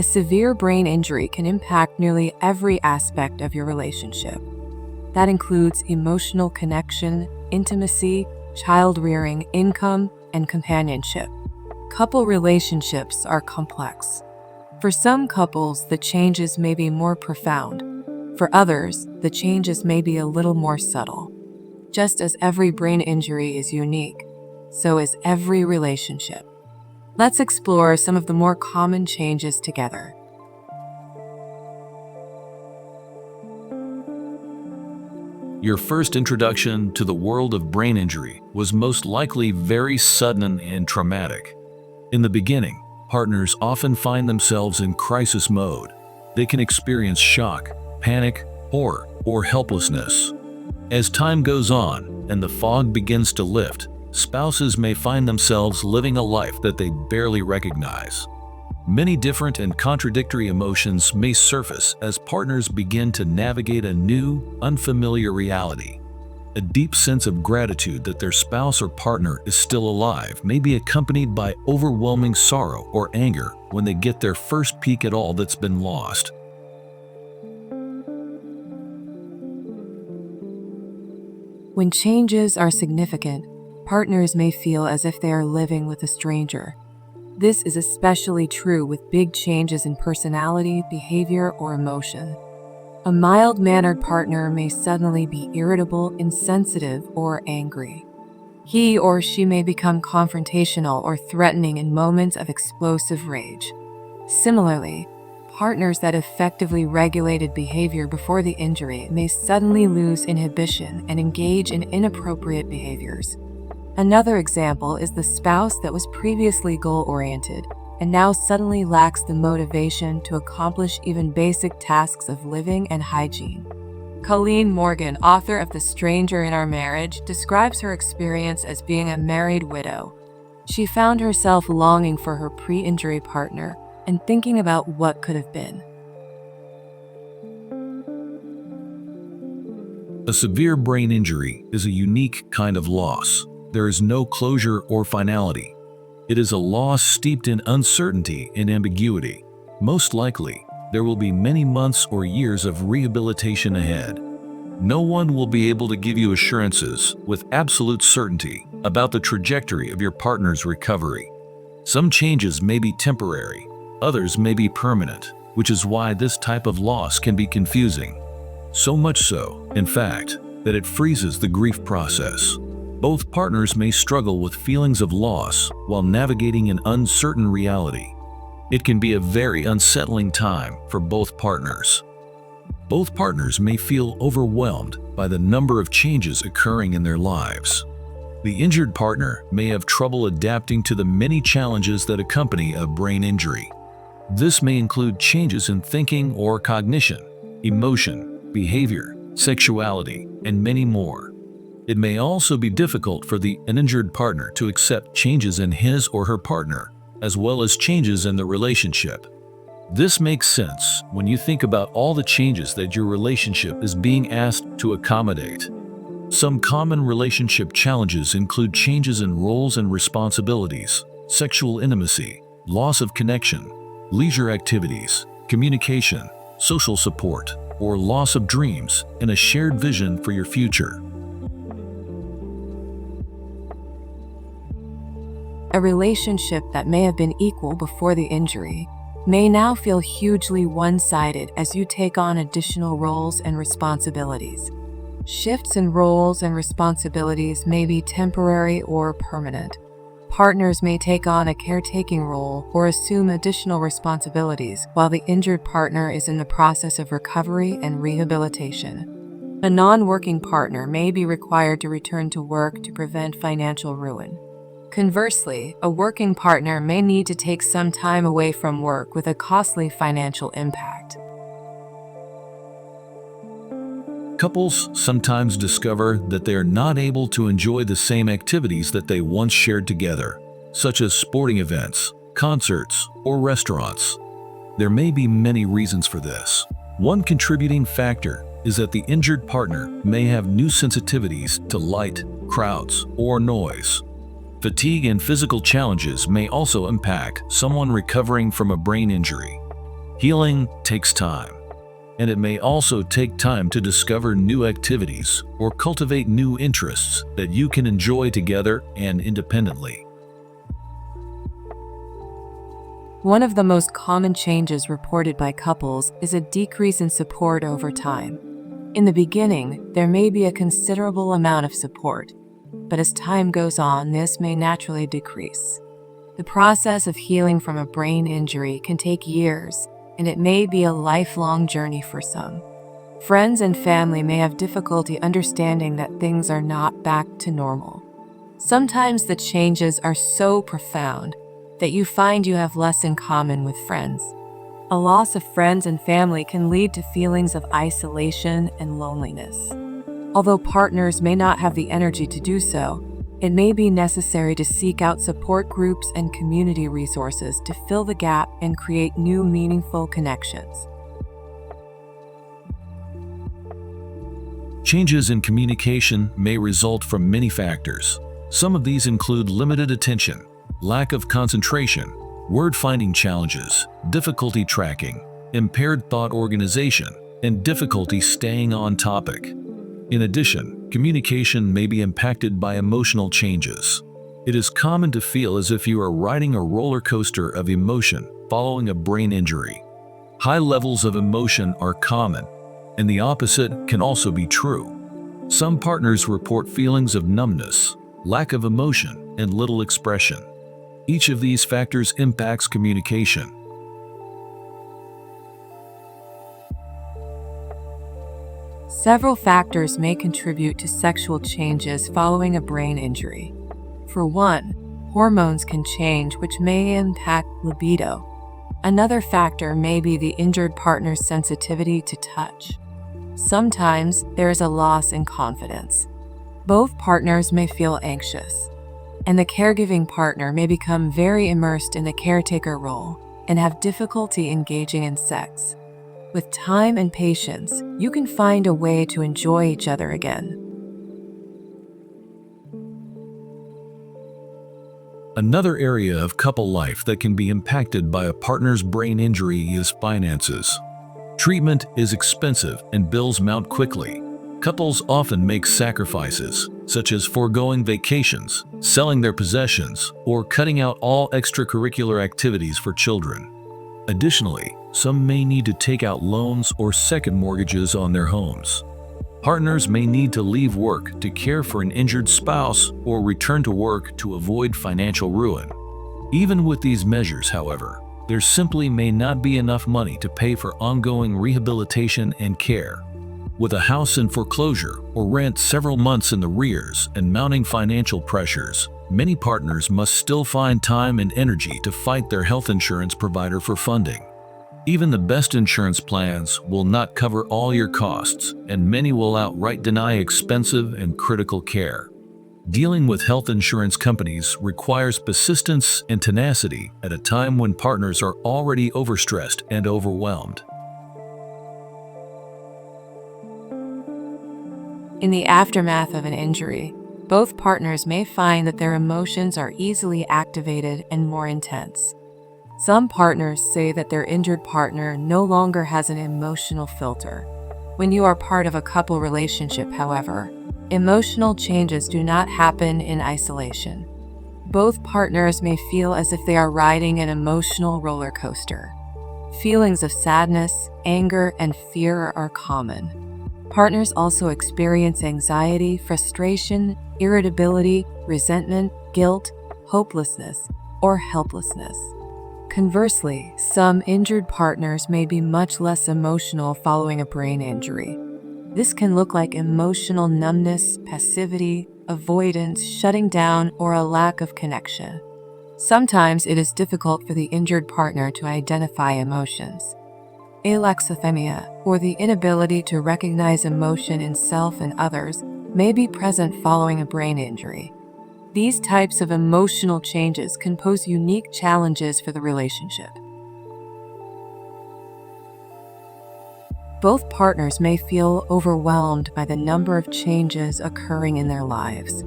A severe brain injury can impact nearly every aspect of your relationship. That includes emotional connection, intimacy, child rearing, income, and companionship. Couple relationships are complex. For some couples, the changes may be more profound. For others, the changes may be a little more subtle. Just as every brain injury is unique, so is every relationship. Let's explore some of the more common changes together. Your first introduction to the world of brain injury was most likely very sudden and traumatic. In the beginning, partners often find themselves in crisis mode. They can experience shock, panic, horror, or helplessness. As time goes on and the fog begins to lift, spouses may find themselves living a life that they barely recognize. Many different and contradictory emotions may surface as partners begin to navigate a new, unfamiliar reality. A deep sense of gratitude that their spouse or partner is still alive may be accompanied by overwhelming sorrow or anger when they get their first peek at all that's been lost. When changes are significant, partners may feel as if they are living with a stranger. This is especially true with big changes in personality, behavior, or emotion. A mild-mannered partner may suddenly be irritable, insensitive, or angry. He or she may become confrontational or threatening in moments of explosive rage. Similarly, partners that effectively regulated behavior before the injury may suddenly lose inhibition and engage in inappropriate behaviors. Another example is the spouse that was previously goal-oriented and now suddenly lacks the motivation to accomplish even basic tasks of living and hygiene. Colleen Morgan, author of The Stranger in Our Marriage, describes her experience as being a married widow. She found herself longing for her pre-injury partner and thinking about what could have been. A severe brain injury is a unique kind of loss. There is no closure or finality. It is a loss steeped in uncertainty and ambiguity. Most likely, there will be many months or years of rehabilitation ahead. No one will be able to give you assurances with absolute certainty about the trajectory of your partner's recovery. Some changes may be temporary, others may be permanent, which is why this type of loss can be confusing. So much so, in fact, that it freezes the grief process. Both partners may struggle with feelings of loss while navigating an uncertain reality. It can be a very unsettling time for both partners. Both partners may feel overwhelmed by the number of changes occurring in their lives. The injured partner may have trouble adapting to the many challenges that accompany a brain injury. This may include changes in thinking or cognition, emotion, behavior, sexuality, and many more. It may also be difficult for the injured partner to accept changes in his or her partner, as well as changes in the relationship. This makes sense when you think about all the changes that your relationship is being asked to accommodate. Some common relationship challenges include changes in roles and responsibilities, sexual intimacy, loss of connection, leisure activities, communication, social support, or loss of dreams and a shared vision for your future. A relationship that may have been equal before the injury may now feel hugely one-sided as you take on additional roles and responsibilities. Shifts in roles and responsibilities may be temporary or permanent. Partners may take on a caretaking role or assume additional responsibilities while the injured partner is in the process of recovery and rehabilitation. A non-working partner may be required to return to work to prevent financial ruin. Conversely, a working partner may need to take some time away from work with a costly financial impact. Couples sometimes discover that they are not able to enjoy the same activities that they once shared together, such as sporting events, concerts, or restaurants. There may be many reasons for this. One contributing factor is that the injured partner may have new sensitivities to light, crowds, or noise. Fatigue and physical challenges may also impact someone recovering from a brain injury. Healing takes time, and it may also take time to discover new activities or cultivate new interests that you can enjoy together and independently. One of the most common changes reported by couples is a decrease in support over time. In the beginning, there may be a considerable amount of support, but as time goes on, this may naturally decrease. The process of healing from a brain injury can take years, and it may be a lifelong journey for some. Friends and family may have difficulty understanding that things are not back to normal. Sometimes the changes are so profound that you find you have less in common with friends. A loss of friends and family can lead to feelings of isolation and loneliness. Although partners may not have the energy to do so, it may be necessary to seek out support groups and community resources to fill the gap and create new meaningful connections. Changes in communication may result from many factors. Some of these include limited attention, lack of concentration, word-finding challenges, difficulty tracking, impaired thought organization, and difficulty staying on topic. In addition, communication may be impacted by emotional changes. It is common to feel as if you are riding a roller coaster of emotion following a brain injury. High levels of emotion are common, and the opposite can also be true. Some partners report feelings of numbness, lack of emotion, and little expression. Each of these factors impacts communication. Several factors may contribute to sexual changes following a brain injury. For one, hormones can change, which may impact libido. Another factor may be the injured partner's sensitivity to touch. Sometimes there is a loss in confidence. Both partners may feel anxious, and the caregiving partner may become very immersed in the caretaker role and have difficulty engaging in sex. With time and patience, you can find a way to enjoy each other again. Another area of couple life that can be impacted by a partner's brain injury is finances. Treatment is expensive and bills mount quickly. Couples often make sacrifices, such as foregoing vacations, selling their possessions, or cutting out all extracurricular activities for children. Additionally, some may need to take out loans or second mortgages on their homes. Partners may need to leave work to care for an injured spouse or return to work to avoid financial ruin. Even with these measures, however, there simply may not be enough money to pay for ongoing rehabilitation and care. With a house in foreclosure or rent several months in the rears and mounting financial pressures, many partners must still find time and energy to fight their health insurance provider for funding. Even the best insurance plans will not cover all your costs, and many will outright deny expensive and critical care. Dealing with health insurance companies requires persistence and tenacity at a time when partners are already overstressed and overwhelmed. In the aftermath of an injury, both partners may find that their emotions are easily activated and more intense. Some partners say that their injured partner no longer has an emotional filter. When you are part of a couple relationship, however, emotional changes do not happen in isolation. Both partners may feel as if they are riding an emotional roller coaster. Feelings of sadness, anger, and fear are common. Partners also experience anxiety, frustration, irritability, resentment, guilt, hopelessness, or helplessness. Conversely, some injured partners may be much less emotional following a brain injury. This can look like emotional numbness, passivity, avoidance, shutting down, or a lack of connection. Sometimes it is difficult for the injured partner to identify emotions. Alexithymia, or the inability to recognize emotion in self and others, may be present following a brain injury. These types of emotional changes can pose unique challenges for the relationship. Both partners may feel overwhelmed by the number of changes occurring in their lives.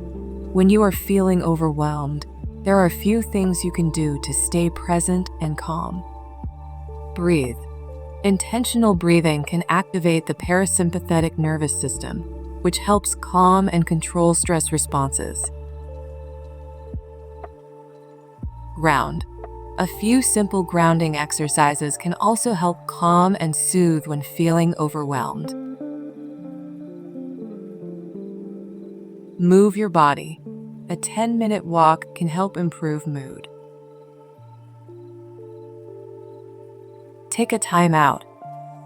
When you are feeling overwhelmed, there are a few things you can do to stay present and calm. Breathe. Intentional breathing can activate the parasympathetic nervous system, which helps calm and control stress responses. Ground. A few simple grounding exercises can also help calm and soothe when feeling overwhelmed. Move your body. A 10-minute walk can help improve mood. Take a time out.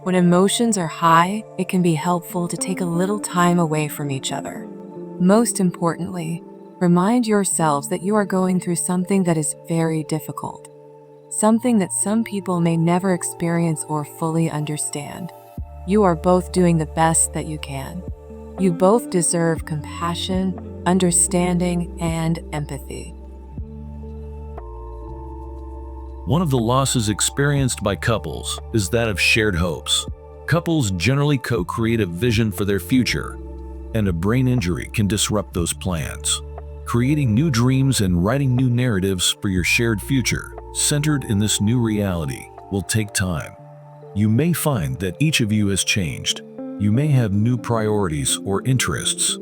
When emotions are high, it can be helpful to take a little time away from each other. Most importantly, remind yourselves that you are going through something that is very difficult, something that some people may never experience or fully understand. You are both doing the best that you can. You both deserve compassion, understanding, and empathy. One of the losses experienced by couples is that of shared hopes. Couples generally co-create a vision for their future, and a brain injury can disrupt those plans. Creating new dreams and writing new narratives for your shared future, centered in this new reality, will take time. You may find that each of you has changed. You may have new priorities or interests.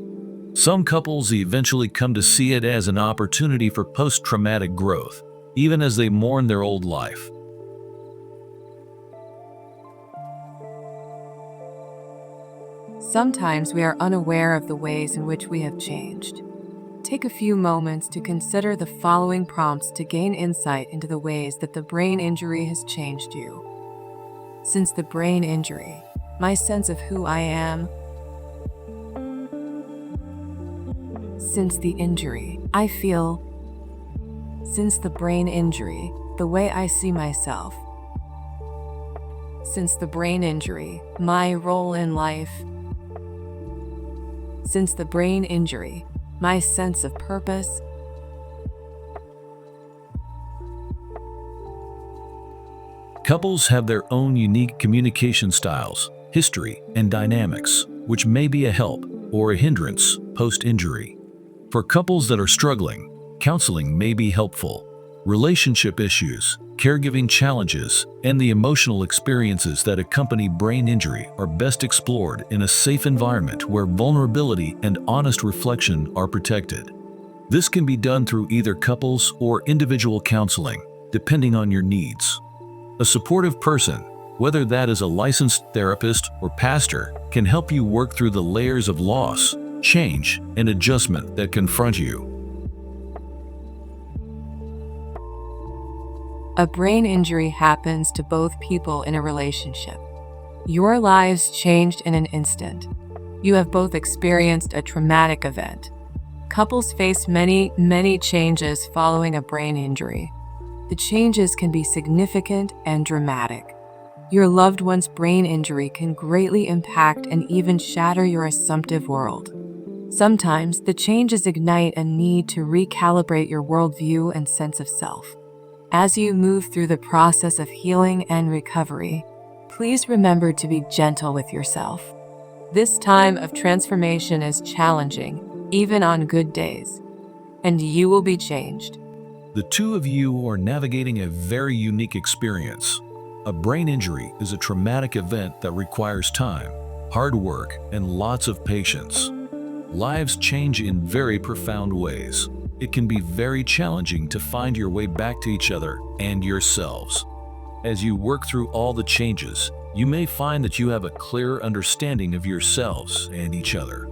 Some couples eventually come to see it as an opportunity for post-traumatic growth, even as they mourn their old life. Sometimes we are unaware of the ways in which we have changed. Take a few moments to consider the following prompts to gain insight into the ways that the brain injury has changed you. Since the brain injury, my sense of who I am. Since the injury, I feel. Since the brain injury, the way I see myself. Since the brain injury, my role in life. Since the brain injury, my sense of purpose. Couples have their own unique communication styles, history, and dynamics, which may be a help or a hindrance post-injury. For couples that are struggling, counseling may be helpful. Relationship issues, caregiving challenges, and the emotional experiences that accompany brain injury are best explored in a safe environment where vulnerability and honest reflection are protected. This can be done through either couples or individual counseling, depending on your needs. A supportive person, whether that is a licensed therapist or pastor, can help you work through the layers of loss, change, and adjustment that confront you. A brain injury happens to both people in a relationship. Your lives changed in an instant. You have both experienced a traumatic event. Couples face many changes following a brain injury. The changes can be significant and dramatic. Your loved one's brain injury can greatly impact and even shatter your assumptive world. Sometimes the changes ignite a need to recalibrate your worldview and sense of self. As you move through the process of healing and recovery, please remember to be gentle with yourself. This time of transformation is challenging, even on good days, and you will be changed. The two of you are navigating a very unique experience. A brain injury is a traumatic event that requires time, hard work, and lots of patience. Lives change in very profound ways. It can be very challenging to find your way back to each other and yourselves. As you work through all the changes, you may find that you have a clearer understanding of yourselves and each other.